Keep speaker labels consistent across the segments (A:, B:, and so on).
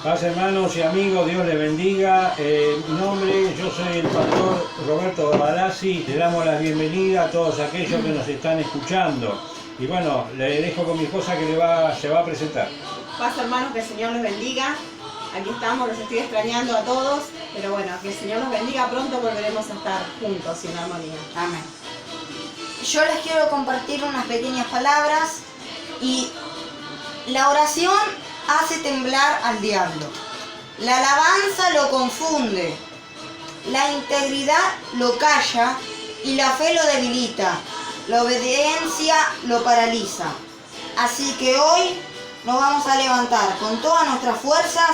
A: Paz, hermanos y amigos, Dios les bendiga. Mi nombre, yo soy el pastor Roberto Gabalasi. Le damos la bienvenida a todos aquellos que nos están escuchando. Y bueno, le dejo con mi esposa que se va a presentar.
B: Paz, hermanos, que el Señor les bendiga. Aquí estamos, los estoy extrañando a todos, pero bueno, que el Señor los bendiga. Pronto volveremos a estar juntos y en armonía.
C: Amén. Yo les quiero compartir unas pequeñas palabras y la oración hace temblar al diablo. La alabanza lo confunde. La integridad lo calla y la fe lo debilita. La obediencia lo paraliza. Así que hoy nos vamos a levantar con todas nuestras fuerzas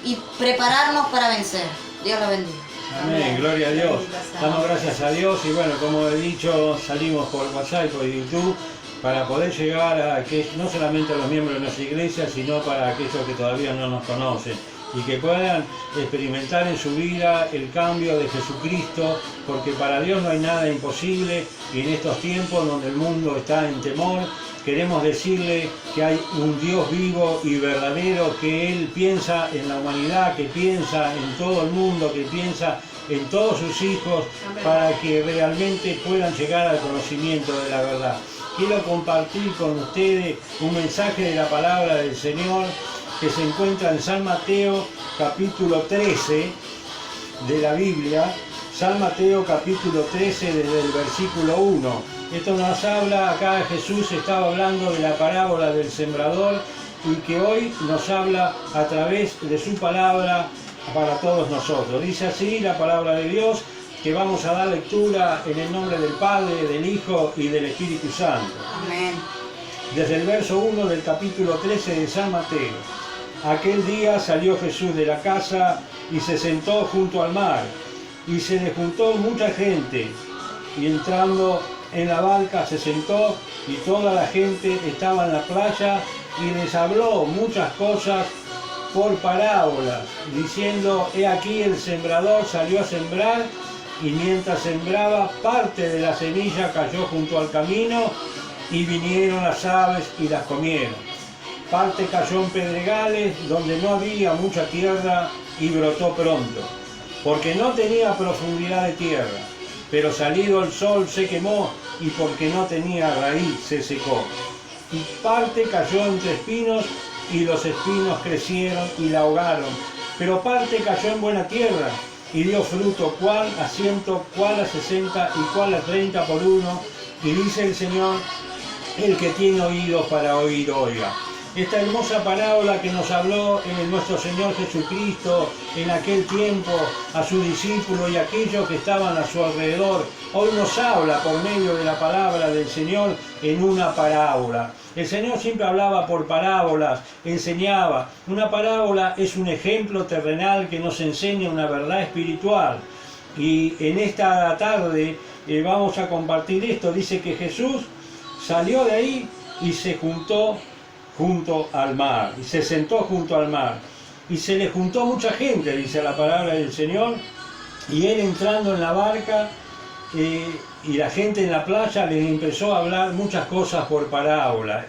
C: y prepararnos para vencer. Dios los bendiga.
A: Amén, gloria a Dios. Damos gracias a Dios y bueno, como he dicho, salimos por WhatsApp y por YouTube para poder llegar a que no solamente a los miembros de nuestra iglesia, sino para aquellos que todavía no nos conocen y que puedan experimentar en su vida el cambio de Jesucristo, porque para Dios no hay nada imposible y en estos tiempos donde el mundo está en temor, queremos decirle que hay un Dios vivo y verdadero, que Él piensa en la humanidad, que piensa en todo el mundo, que piensa en todos sus hijos, para que realmente puedan llegar al conocimiento de la verdad. Quiero compartir con ustedes un mensaje de la palabra del Señor que se encuentra en San Mateo capítulo 13 de la Biblia. San Mateo capítulo 13 desde el versículo 1. Esto nos habla, acá Jesús estaba hablando de la parábola del sembrador y que hoy nos habla a través de su palabra para todos nosotros. Dice así la palabra de Dios, que vamos a dar lectura en el nombre del Padre, del Hijo y del Espíritu Santo.
C: Amén.
A: Desde el verso 1 del capítulo 13 de San Mateo. Aquel día salió Jesús de la casa y se sentó junto al mar, y se le juntó mucha gente, y entrando en la barca se sentó, y toda la gente estaba en la playa, y les habló muchas cosas por parábolas, diciendo: he aquí el sembrador salió a sembrar, y mientras sembraba, parte de la semilla cayó junto al camino, y vinieron las aves y las comieron. Parte cayó en pedregales, donde no había mucha tierra, y brotó pronto, porque no tenía profundidad de tierra. Pero salido el sol se quemó, y porque no tenía raíz se secó. Y parte cayó entre espinos, y los espinos crecieron y la ahogaron. Pero parte cayó en buena tierra, y dio fruto, cuál a 100, cuál a 60 y cuál a 30 por uno. Y dice el Señor: el que tiene oídos para oír, oiga. Esta hermosa parábola que nos habló nuestro Señor Jesucristo en aquel tiempo a sus discípulos y a aquellos que estaban a su alrededor, hoy nos habla por medio de la palabra del Señor en una parábola. El Señor siempre hablaba por parábolas, enseñaba. Una parábola es un ejemplo terrenal que nos enseña una verdad espiritual. Y en esta tarde vamos a compartir esto. Dice que Jesús salió de ahí y se juntó junto al mar, y se sentó junto al mar, y se le juntó mucha gente, dice la palabra del Señor, y él entrando en la barca, y la gente en la playa le empezó a hablar muchas cosas por parábola.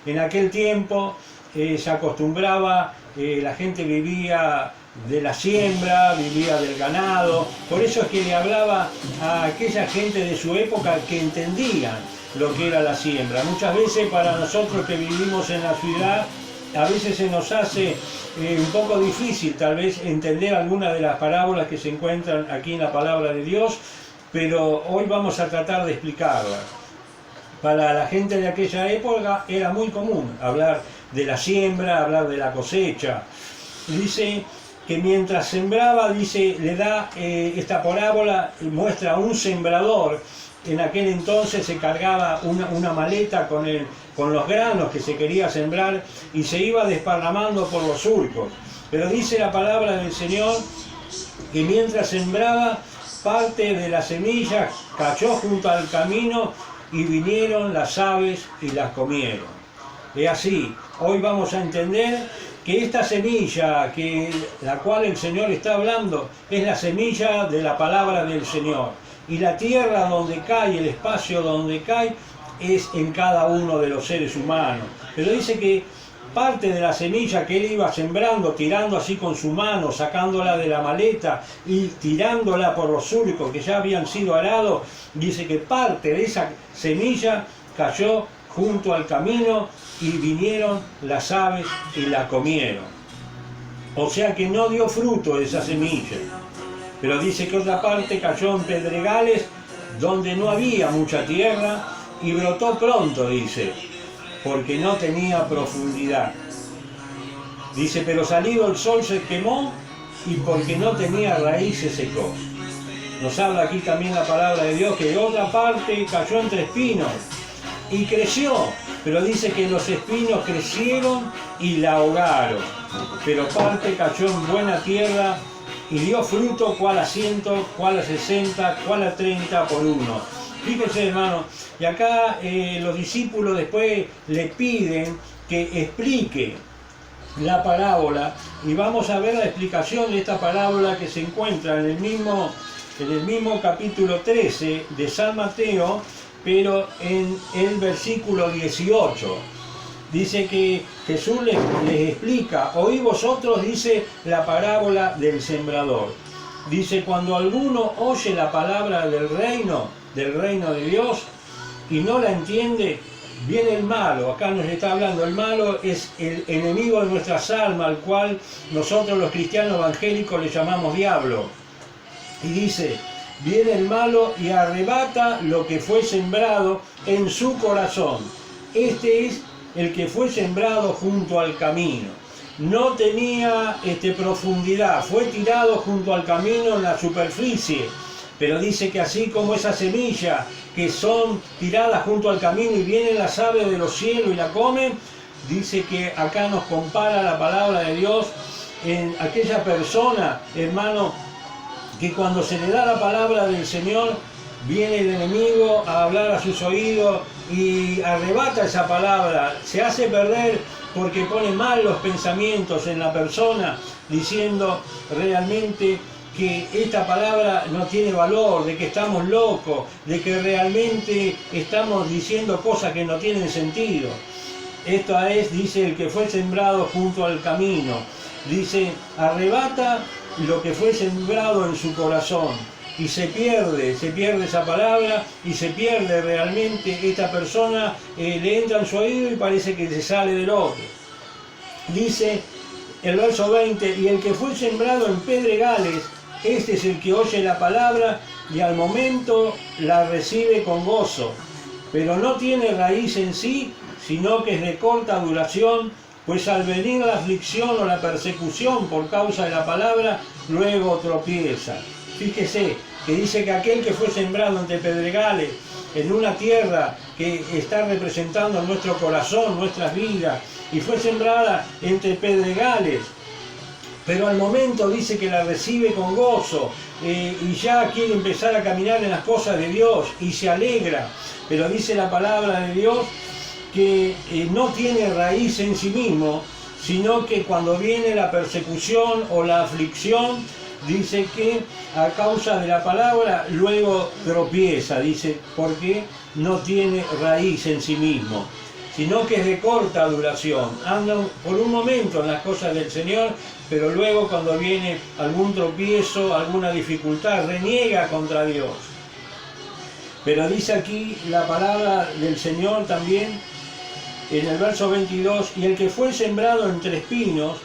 A: En aquel tiempo se acostumbraba, la gente vivía de la siembra, vivía del ganado, por eso es que le hablaba a aquella gente de su época que entendían lo que era la siembra. Muchas veces para nosotros que vivimos en la ciudad, a veces se nos hace un poco difícil tal vez entender algunas de las parábolas que se encuentran aquí en la palabra de Dios, pero hoy vamos a tratar de explicarlas. Para la gente de aquella época era muy común hablar de la siembra, hablar de la cosecha. Dice que mientras sembraba, dice, le da esta parábola, muestra a un sembrador. En aquel entonces se cargaba una maleta con los granos que se quería sembrar y se iba desparramando por los surcos. Pero dice la palabra del Señor que mientras sembraba, parte de la semilla cayó junto al camino y vinieron las aves y las comieron. Es así, hoy vamos a entender que esta semilla, la cual el Señor está hablando, es la semilla de la palabra del Señor. Y la tierra donde cae, el espacio donde cae, es en cada uno de los seres humanos. Pero dice que parte de la semilla que él iba sembrando, tirando así con su mano, sacándola de la maleta y tirándola por los surcos que ya habían sido arados, dice que parte de esa semilla cayó junto al camino y vinieron las aves y la comieron. O sea que no dio fruto esa semilla. Pero dice que otra parte cayó en pedregales donde no había mucha tierra y brotó pronto, dice, porque no tenía profundidad. Dice, pero salido el sol se quemó y porque no tenía raíz se secó. Nos habla aquí también la palabra de Dios que otra parte cayó entre espinos y creció, pero dice que los espinos crecieron y la ahogaron. Pero parte cayó en buena tierra y dio fruto, cual a 100, cual a 60, cual a 30 por uno. Fíjense, hermano, y acá los discípulos después le piden que explique la parábola y vamos a ver la explicación de esta parábola que se encuentra en el mismo capítulo 13 de San Mateo, pero en el versículo 18. Dice que Jesús les explica, oí vosotros, dice, la parábola del sembrador. Dice, cuando alguno oye la palabra del reino de Dios, y no la entiende, viene el malo. Acá nos está hablando, el malo es el enemigo de nuestras almas, al cual nosotros los cristianos evangélicos le llamamos diablo. Y dice, viene el malo y arrebata lo que fue sembrado en su corazón. Este es el que fue sembrado junto al camino. No tenía profundidad, fue tirado junto al camino en la superficie. Pero dice que así como esa semilla que son tiradas junto al camino y vienen las aves de los cielos y la comen, dice que acá nos compara la palabra de Dios en aquella persona, hermano, que cuando se le da la palabra del Señor, viene el enemigo a hablar a sus oídos y arrebata esa palabra, se hace perder porque pone mal los pensamientos en la persona, diciendo realmente que esta palabra no tiene valor, de que estamos locos, de que realmente estamos diciendo cosas que no tienen sentido. Esto es, dice, el que fue sembrado junto al camino. Dice, arrebata lo que fue sembrado en su corazón. Y se pierde esa palabra y se pierde realmente esta persona, le entra en su oído y parece que se sale del otro. Dice el verso 20, y el que fue sembrado en pedregales, este es el que oye la palabra y al momento la recibe con gozo, pero no tiene raíz en sí, sino que es de corta duración, pues al venir la aflicción o la persecución por causa de la palabra, luego tropieza. Fíjese que dice que aquel que fue sembrado entre pedregales, en una tierra que está representando nuestro corazón, nuestras vidas, y fue sembrada entre pedregales, pero al momento dice que la recibe con gozo y ya quiere empezar a caminar en las cosas de Dios y se alegra. Pero dice la palabra de Dios que no tiene raíz en sí mismo, sino que cuando viene la persecución o la aflicción, dice que a causa de la palabra luego tropieza, dice, porque no tiene raíz en sí mismo, sino que es de corta duración. Andan por un momento en las cosas del Señor, pero luego cuando viene algún tropiezo, alguna dificultad, reniega contra Dios. Pero dice aquí la palabra del Señor también, en el verso 22, y el que fue sembrado entre espinos,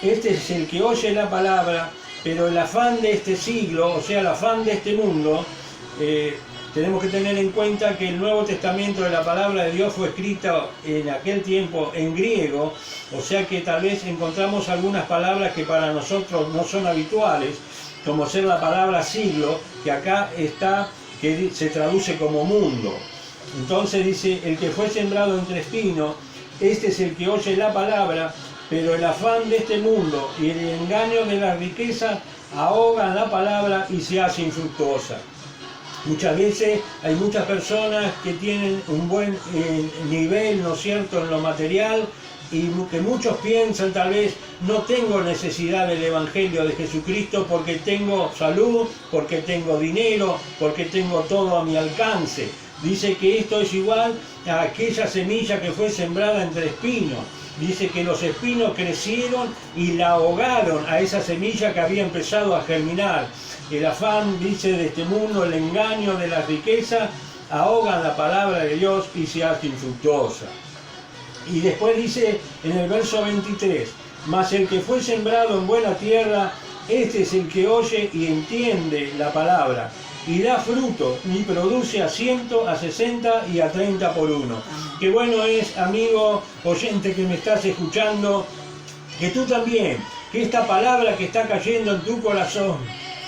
A: este es el que oye la palabra, pero el afán de este siglo, o sea, el afán de este mundo, tenemos que tener en cuenta que el Nuevo Testamento de la palabra de Dios fue escrito en aquel tiempo en griego, o sea que tal vez encontramos algunas palabras que para nosotros no son habituales, como ser la palabra siglo, que acá está, que se traduce como mundo. Entonces dice, el que fue sembrado entre espinos, este es el que oye la palabra, pero el afán de este mundo y el engaño de la riqueza ahogan la palabra y se hace infructuosa. Muchas veces hay muchas personas que tienen un buen nivel, ¿no es cierto?, en lo material, y que muchos piensan tal vez, no tengo necesidad del Evangelio de Jesucristo porque tengo salud, porque tengo dinero, porque tengo todo a mi alcance. Dice que esto es igual a aquella semilla que fue sembrada entre espinos. Dice que los espinos crecieron y la ahogaron a esa semilla que había empezado a germinar. El afán, dice, de este mundo, el engaño de la riqueza, ahogan la palabra de Dios y se hace infructuosa. Y después dice en el verso 23, mas el que fue sembrado en buena tierra, este es el que oye y entiende la palabra, y da fruto, y produce a 100, a 60 y a 30 por uno. Qué bueno es, amigo oyente que me estás escuchando, que tú también, que esta palabra que está cayendo en tu corazón,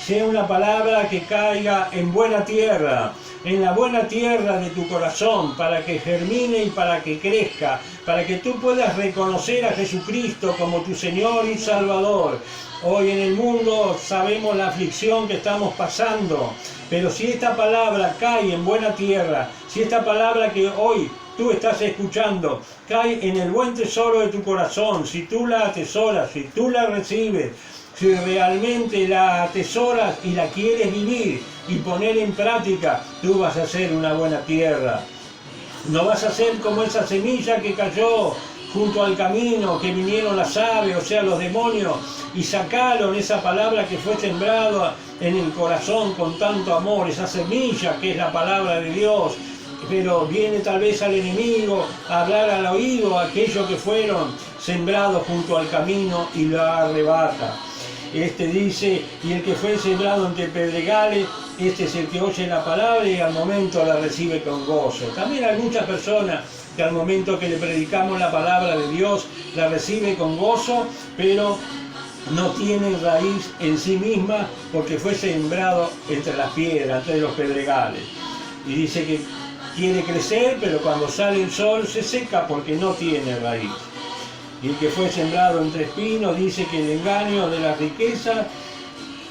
A: sea una palabra que caiga en buena tierra, en la buena tierra de tu corazón, para que germine y para que crezca, para que tú puedas reconocer a Jesucristo como tu Señor y Salvador. Hoy en el mundo sabemos la aflicción que estamos pasando, pero si esta palabra cae en buena tierra, si esta palabra que hoy tú estás escuchando cae en el buen tesoro de tu corazón, si tú la atesoras, si tú la recibes, si realmente la atesoras y la quieres vivir y poner en práctica, tú vas a ser una buena tierra. No vas a ser como esa semilla que cayó junto al camino, que vinieron las aves, o sea, los demonios, y sacaron esa palabra que fue sembrada en el corazón con tanto amor, esa semilla que es la palabra de Dios. Pero viene tal vez al enemigo a hablar al oído a aquellos que fueron sembrados junto al camino y lo arrebata. Este dice, y el que fue sembrado entre pedregales, este es el que oye la palabra y al momento la recibe con gozo. También hay muchas personas que al momento que le predicamos la palabra de Dios, la recibe con gozo, pero no tiene raíz en sí misma porque fue sembrado entre las piedras, entre los pedregales. Y dice que quiere crecer, pero cuando sale el sol se seca porque no tiene raíz. Y el que fue sembrado entre espinos, dice que el engaño de la riqueza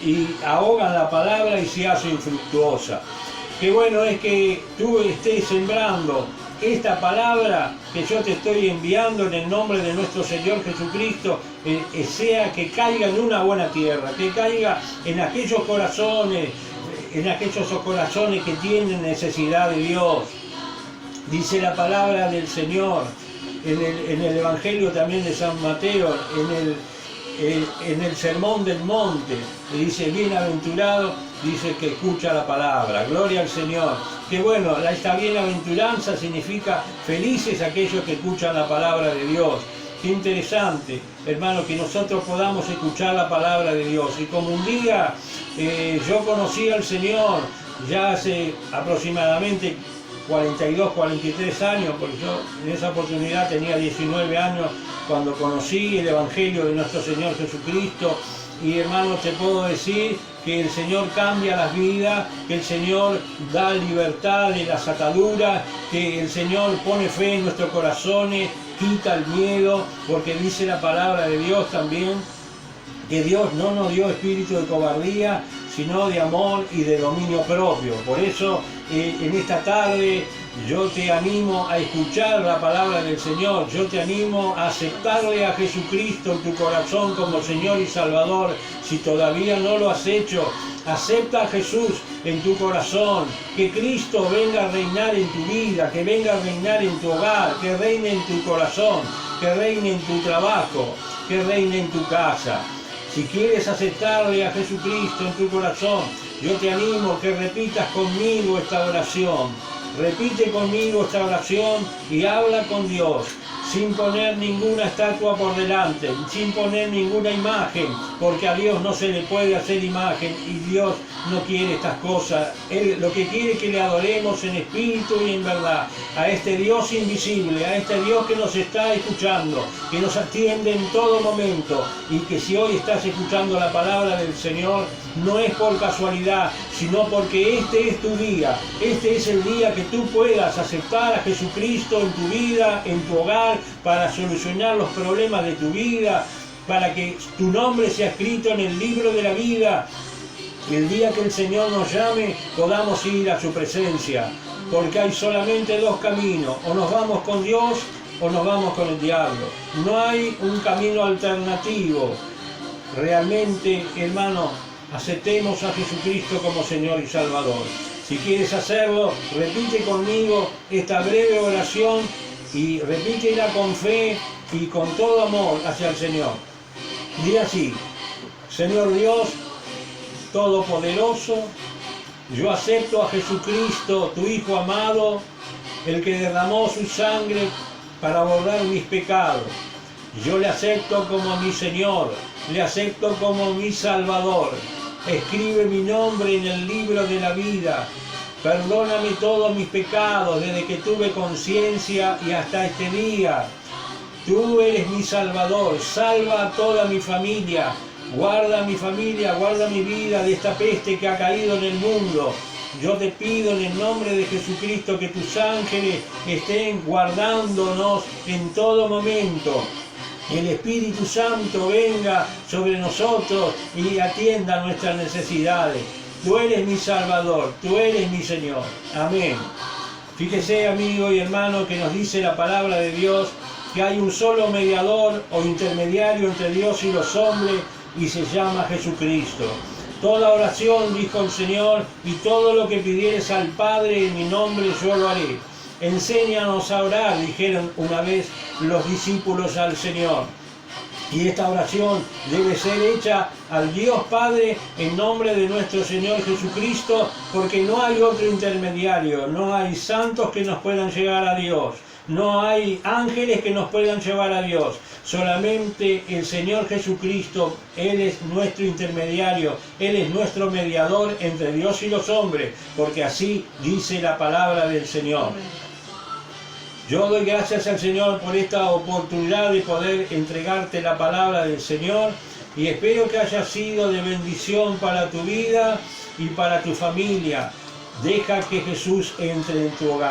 A: y ahogan la palabra y se hace infructuosa. Qué bueno es que tú estés sembrando esta palabra que yo te estoy enviando en el nombre de nuestro Señor Jesucristo, sea que caiga en una buena tierra, que caiga en aquellos corazones que tienen necesidad de Dios. Dice la palabra del Señor en el Evangelio también de San Mateo, en el Sermón del Monte, dice, bienaventurado, dice que escucha la palabra, gloria al Señor. Que bueno, esta bienaventuranza significa felices aquellos que escuchan la palabra de Dios. Qué interesante, hermano, que nosotros podamos escuchar la palabra de Dios. Y como un día yo conocí al Señor, ya hace aproximadamente 42, 43 años, porque yo en esa oportunidad tenía 19 años cuando conocí el Evangelio de nuestro Señor Jesucristo. Y hermano, te puedo decir que el Señor cambia las vidas, que el Señor da libertad de las ataduras, que el Señor pone fe en nuestros corazones, quita el miedo, porque dice la palabra de Dios también, que Dios no nos dio espíritu de cobardía, sino de amor y de dominio propio. Por eso en esta tarde yo te animo a escuchar la palabra del Señor, yo te animo a aceptarle a Jesucristo en tu corazón como Señor y Salvador. Si todavía no lo has hecho, acepta a Jesús en tu corazón, que Cristo venga a reinar en tu vida, que venga a reinar en tu hogar, que reine en tu corazón, que reine en tu trabajo, que reine en tu casa. Si quieres aceptarle a Jesucristo en tu corazón, yo te animo que repitas conmigo esta oración. Repite conmigo esta oración y habla con Dios, sin poner ninguna estatua por delante, sin poner ninguna imagen, porque a Dios no se le puede hacer imagen y Dios no quiere estas cosas. Él lo que quiere es que le adoremos en espíritu y en verdad, a este Dios invisible, a este Dios que nos está escuchando, que nos atiende en todo momento, y que si hoy estás escuchando la palabra del Señor, no es por casualidad, sino porque este es tu día, este es el día que tú puedas aceptar a Jesucristo en tu vida, en tu hogar, para solucionar los problemas de tu vida, para que tu nombre sea escrito en el libro de la vida. Y el día que el Señor nos llame, podamos ir a su presencia, porque hay solamente dos caminos: o nos vamos con Dios o nos vamos con el diablo. No hay un camino alternativo. Realmente, hermano, aceptemos a Jesucristo como Señor y Salvador. Si quieres hacerlo, repite conmigo esta breve oración y repítela con fe y con todo amor hacia el Señor. Di así: Señor Dios Todopoderoso, yo acepto a Jesucristo, tu Hijo amado, el que derramó su sangre para borrar mis pecados. Yo le acepto como mi Señor, le acepto como mi Salvador. Escribe mi nombre en el libro de la vida. Perdóname todos mis pecados desde que tuve conciencia y hasta este día. Tú eres mi Salvador, salva a toda mi familia. Guarda mi familia, guarda mi vida de esta peste que ha caído en el mundo. Yo te pido en el nombre de Jesucristo que tus ángeles estén guardándonos en todo momento. El Espíritu Santo venga sobre nosotros y atienda nuestras necesidades. Tú eres mi Salvador, tú eres mi Señor. Amén. Fíjese, amigo y hermano, que nos dice la palabra de Dios que hay un solo mediador o intermediario entre Dios y los hombres y se llama Jesucristo. Toda oración, dijo el Señor, y todo lo que pidieres al Padre en mi nombre yo lo haré. Enséñanos a orar, dijeron una vez los discípulos al Señor. Y esta oración debe ser hecha al Dios Padre en nombre de nuestro Señor Jesucristo, porque no hay otro intermediario, no hay santos que nos puedan llegar a Dios, no hay ángeles que nos puedan llevar a Dios, solamente el Señor Jesucristo. Él es nuestro intermediario, Él es nuestro mediador entre Dios y los hombres, porque así dice la palabra del Señor. Yo doy gracias al Señor por esta oportunidad de poder entregarte la palabra del Señor y espero que haya sido de bendición para tu vida y para tu familia. Deja que Jesús entre en tu hogar.